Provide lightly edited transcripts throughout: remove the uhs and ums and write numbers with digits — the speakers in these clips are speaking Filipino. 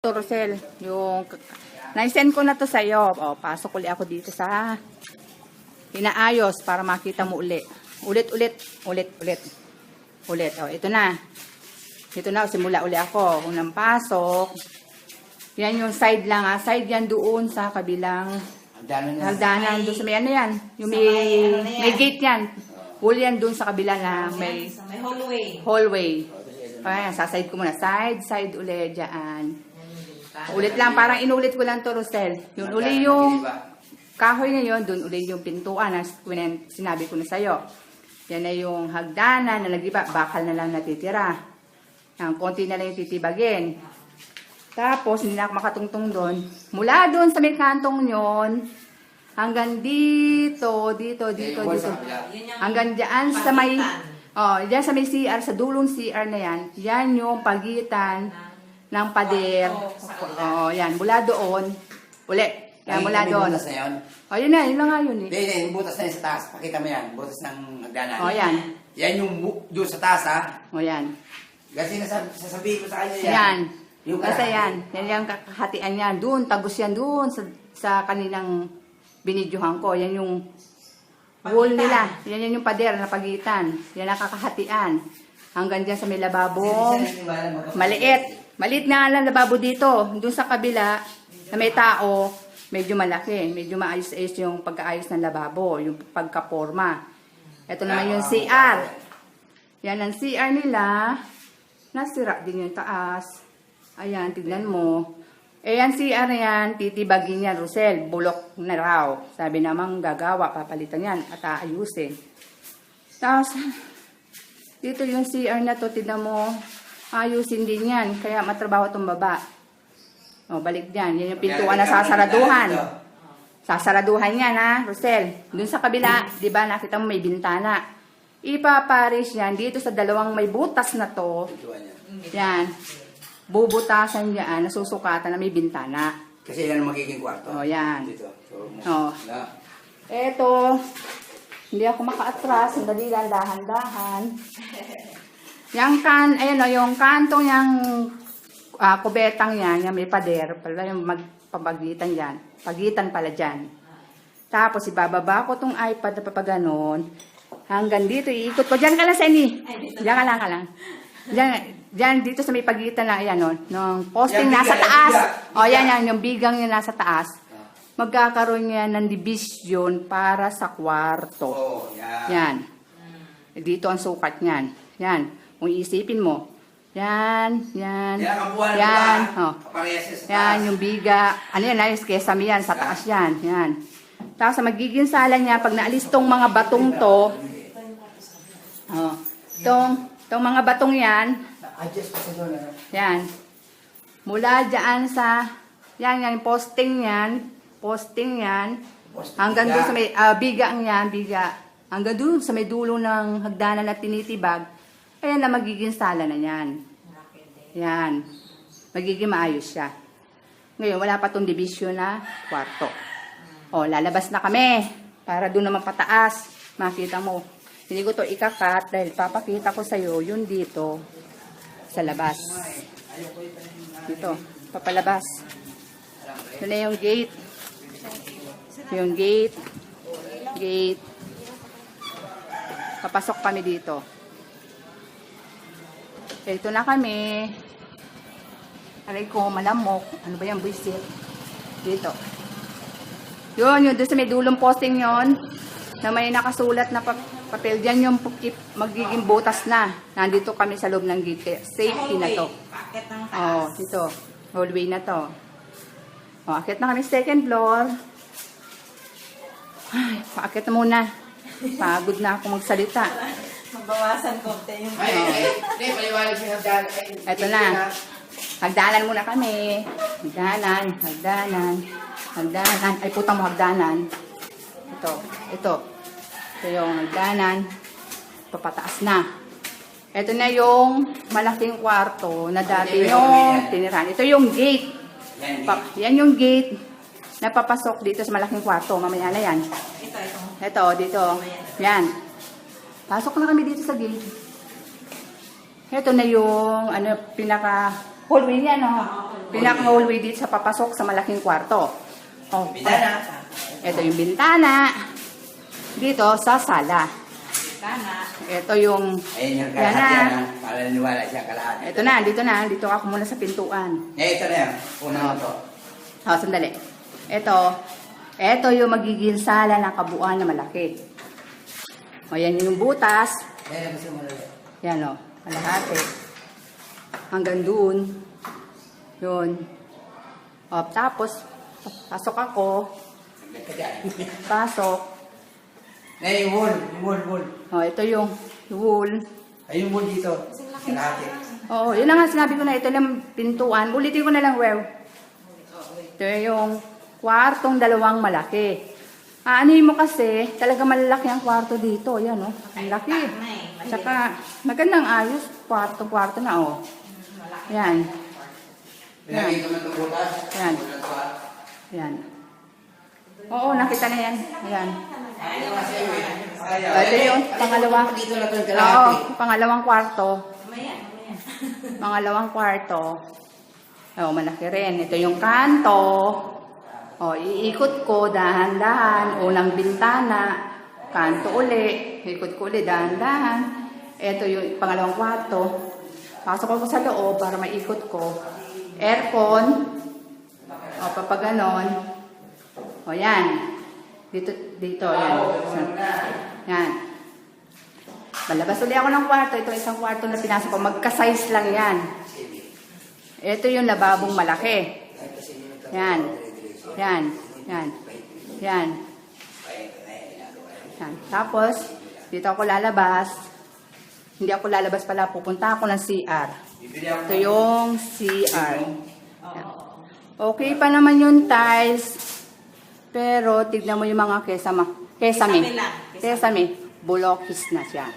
Rosel, yung na-send ko na to sa iyo. O, pasok ulit ako dito sa inaayos para makita mo uli. Ulit. O, ito na. Ito na, simula uli ako. Unang pasok. Yan yung side lang ha. Side yan doon sa kabilang hagdanan. Doon sa may ano yan. Yung may gate yan. Wall yan doon sa kabila na may hallway. Ayan, saside ko muna. Side ulit dyan. Ulit lang, parang inulit ko lang to, Rosel. Yun uli yung kahoy na yun, dun uli yung pintuan na sinabi ko na sa'yo. Yan na yung hagdanan na nag-iba, bakal na lang natitira. Yan, konti na lang yung titibagin. Tapos, hindi na ako makatungtong doon. Mula doon sa may kantong yun, hanggang dito. Hanggang dyan sa may, dyan sa may CR, sa dulong CR na yan, yan yung pagitan ng pader. Yan. Mula doon. Uli. Yan, mula doon. Butas na yun? Yun na. Yun lang nga yun eh. Hindi. Yung butas na yun sa taas. Pakita mo yan. Butas ng hagdanan. Yan. Yan yung doon sa taas, ha? Yan. Kasi sasabihin ko sa kanya yan. Yan. Yung Basta yan. Yan yung kakahatian yan. Doon. Tagos yan doon sa kaninang binidyohan ko. Yan yung wall nila. Yan yung pader na pagitan. Yan ang kakahatian. Hanggang dyan sa may lababong maliit. Maliit nga lang lababo dito. Doon sa kabila, na may tao, medyo malaki. Medyo maayos-ayos yung pagkaayos ng lababo. Yung pagkaporma. Ito naman yung CR. Yan ang CR nila. Nasira din yung taas. Ayan, tignan mo. Yan CR na yan, titibagin yan, Rosel. Bulok na raw. Sabi namang gagawa, papalitan yan at aayusin. Tapos, dito yung CR na to, tignan mo. Ayusin din yan. Kaya matrabaho itong baba. Balik dyan. Yan yung pintuan na sasaraduhan. Sasaraduhan yan ha, Rosel. Dun sa kabila, di ba nakita mo may bintana. Ipaparis yan dito sa dalawang may butas na to. Yan. Bubutasan yan. Nasusukatan na may bintana. Kasi yan ang magiging kwarto. Yan. Dito. Eto. Hindi ako maka-atras. Sandali lang, dahan-dahan. Yung yung kantong yung kubetang yan, yung may pader, pala yung magpapagitan yan. Pagitan pala dyan. Tapos ibababa ko tong iPad na papaganon. Hanggang dito, iikot ko. Diyan ka lang, Senny. Diyan ka lang. Diyan, dito sa may pagitan na, ayan, nung posting nasa taas. Yan, yung bigang yung nasa taas. Magkakaroon yan ng division para sa kwarto. Yan. Dito ang sukat niyan. Yan. Kung iisipin mo, yan. Yan, yung biga. Ano yan, ayos, kesame yan, sa taas yan. Yan. Tapos sa magiging sala niya, pag naalis tong mga batong to, tong mga batong yan, mula dyan sa, yan, posting yan, hanggang doon sa may, biga, hanggang doon sa may dulo ng hagdanan na tinitibag, ayan na magiging sala na yan. Yan. Magiging maayos siya. Ngayon, wala pa itong division na kwarto. Lalabas na kami. Para doon naman pataas. Makita mo. Hindi ko ito ikakat dahil papakita ko sa'yo yung dito sa labas. Dito. Papalabas. Ito na yung gate. Yung gate. Papasok kami dito. Ito na kami. Aray ko, malamok. Ano ba yan, buisit? Dito. Yun doon sa may dulong posting yon na may nakasulat na papel. Diyan yung magiging butas na. Nandito kami sa loob ng gate. Safety na to. Dito. Hallway na to. Akit na kami second floor. Ay, paakit na muna. Pagod na ako magsalita. Mabawasan konti yung Ito na. Hagdanan muna kami. Hagdanan. Ay, putang mo hagdanan. Ito yung hagdanan. Papataas na. Ito na yung malaking kwarto na dati yung tiniran. Ito yung gate. Yan yung gate na papasok dito sa malaking kwarto. Mamaya na yan. Ito, dito. Yan. Pasok na kami dito sa gate. Ito na yung pinaka hallway niya, no? Pinaka-hallway dito sa papasok sa malaking kwarto. Oh, Bintana. ito yung bintana. Dito sa sala. Sana. Ito yung... Ayan yung Yan kalahati na. yan. Para naniwala siya kalahati. Ito na, dito na. Dito ako muna sa pintuan. Ito na yan. Una mo to. Oh, sandali. Ito yung magiging sala ng kabuuan na malaki. O, yan yung butas. Ayan, gusto mo ulit. Yan o, kalahati. Hanggang doon. Yun. O, tapos, pasok ako. Saglit ka dyan. Pasok. Ngayon, yung wool. O, ito yung wool. Ay, yung wool dito. Kalahati. Oo, yun na nga sinabi ko na. Ito lang pintuan. Ulitin ko na lang, Wew. Ito yung kwartong dalawang malaki. Aanuhin mo kasi, talaga malalaki ang kwarto dito. Yan, oh. Ang laki. Tsaka, magandang ayos. Kwarto na, oh. Yan. Pinagay ko na itong butas. Yan. Yan. Oo, nakita na yan. Yan. Ito yung pangalawa. Dito na itong Oo, kalahati. pangalawang kwarto. Mamaya. Pangalawang kwarto. Oh, malaki rin. Ito yung kanto. Oh, iikot ko dahan-dahan. Unang bintana. Kanto uli. Ikot ko uli dahan-dahan. Ito yung pangalawang kwarto. Pasok ako sa loob para maikot ko. Aircon. O, papaganon. O, yan. Dito, yan. Yan. Malabas ulit ako ng kwarto. Ito isang kwarto na pinasok ko. Magka-size lang yan. Ito yung lababong malaki. Yan. Yan. Yan. Yan. Yan. Tapos, dito ako lalabas. Hindi ako lalabas pala. Pupunta ako ng CR. Ito yung CR. Yan. Okay pa naman yung tiles. Pero, tignan mo yung mga kesame. Kesame. Bulokis na siya.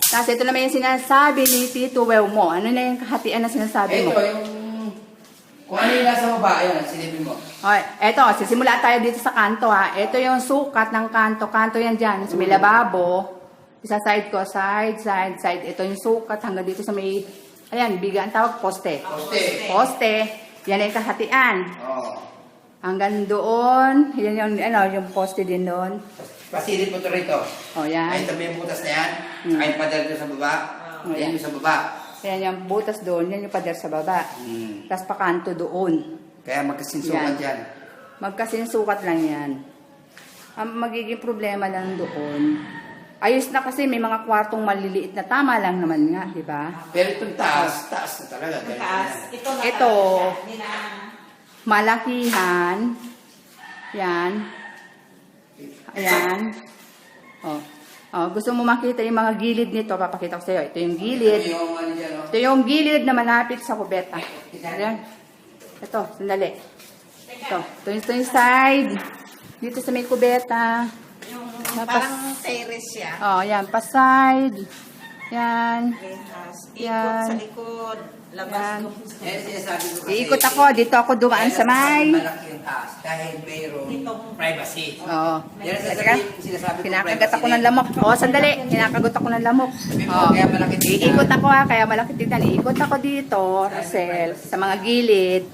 Tapos, ito naman yung sinasabi ni Tito Wew mo. Ano na yung kahatian na sinasabi mo? Ito yung... Kung ano yung nasa baba, ayun, silipin mo. Okay, eto, sisimula tayo dito sa kanto ha. Ito yung sukat ng kanto. Kanto yan dyan. Sa may lababo. Isa side ko, side. Ito yung sukat hanggang dito sa may, ayan, biga ang tawag, poste. Poste. Yan ay kahatian. Oo. Hanggang doon, yan yung poste din doon. Pasilip mo ito rito. O, yan. Ay, tabi yung butas na yan. Saka yung pader doon sa baba. Yan yung sa baba. Yan yung butas doon, yan yung pader sa baba. Tapos pakanto doon. Kaya magkasinsukat yan. Magkasinsukat lang yan. Ang magiging problema lang doon, ayos na kasi may mga kwartong maliliit na tama lang naman nga, di ba? Pero itong taas na talaga. Taas. Ito, malakihan. Yan. Ayan. Oh, gusto mo makita yung mga gilid nito, papakita ko sa iyo. Ito yung gilid. Ito yung ano dyan, oh. Ito yung gilid na malapit sa kubeta. Ayan. Ito, sandali. Ito yung side. Dito sa may kubeta. Yung parang terrace siya. Oh, yan. Pa-side. Yan. Ikot Yan. sa likod. Labas Yan. doon. Yan ang sinasabi ko kasi. Iikot ako. Dito ako dumaan sa may. Malaki yung taas dahil mayroong privacy. Oo. Yan ang Teka. sinasabi ko. Kinakagat ako ng lamok. Oh, sandali. Kinakagat ako ng lamok. Oh. Kaya malaki tingnan. Iikot ako ha, kaya malaki tignan. Iikot ako dito, Rosel, sa mga gilid.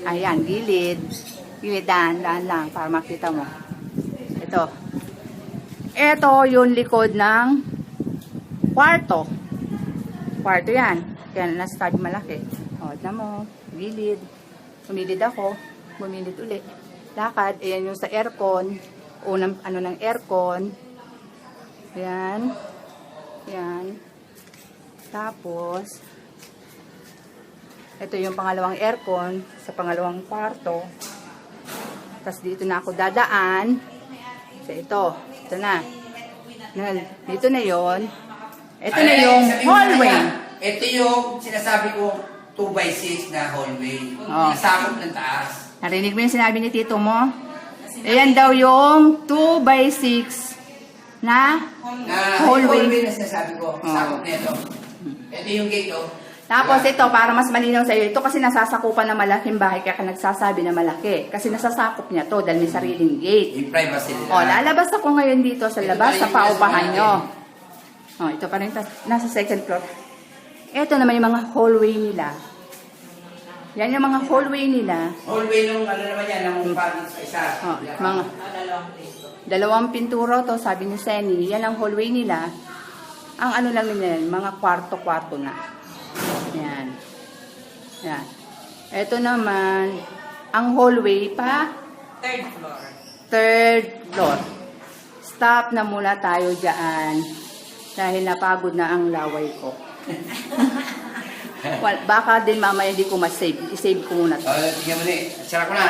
Ayan, gilid. Gilid, daan lang para makita mo. Ito. Ito yung likod ng kwarto. Kwarto yan. Kaya nasa tabi malaki. O, tignan mo. Gilid. Bumilid ako. Bumilid uli. Lakad. Ayan yung sa aircon. Unang ano ng aircon. Ayan. Ayan. Tapos, ito yung pangalawang aircon sa pangalawang kwarto. Tapos dito na ako dadaan. So ito. Ito na. Dito na yon. Ito na yung hallway. Ito yung sinasabi ko 2x6 na hallway. Oh. Nasakop ng taas. Narinig mo yung sinabi ni Tito mo? Ayan daw yung 2x6 na hallway. Na sinasabi ko. Sakop na ito. Ito yung gate, oh. Tapos ito, para mas malinaw sa iyo, ito kasi nasasakupan ng malaking bahay, kaya ka nagsasabi na malaki. Kasi nasasakop niya to dahil may sariling gate. Yung privacy nila. O, lalabas ako ngayon dito sa Ito labas pala sa yung paupahan nasa nyo. O, ito pa rin, nasa second floor. Ito naman yung mga hallway nila. Yan yung mga hallway nila. Hallway nung ano naman yan, ng pagit sa isa. Oh, mga Dalawang pinto. 2 pinturo to, sabi ni Senny. Yan ang hallway nila. Ang ano lang nila yan, mga kwarto-kwarto na. Yan. Yan. Ito naman, ang hallway pa, Third floor. 3rd floor. Stop na muna tayo dyan. Dahil napagod na ang laway ko. Baka din mamaya hindi ko ma-save. I-save ko muna to. Tingnan mo ni, sara ko na.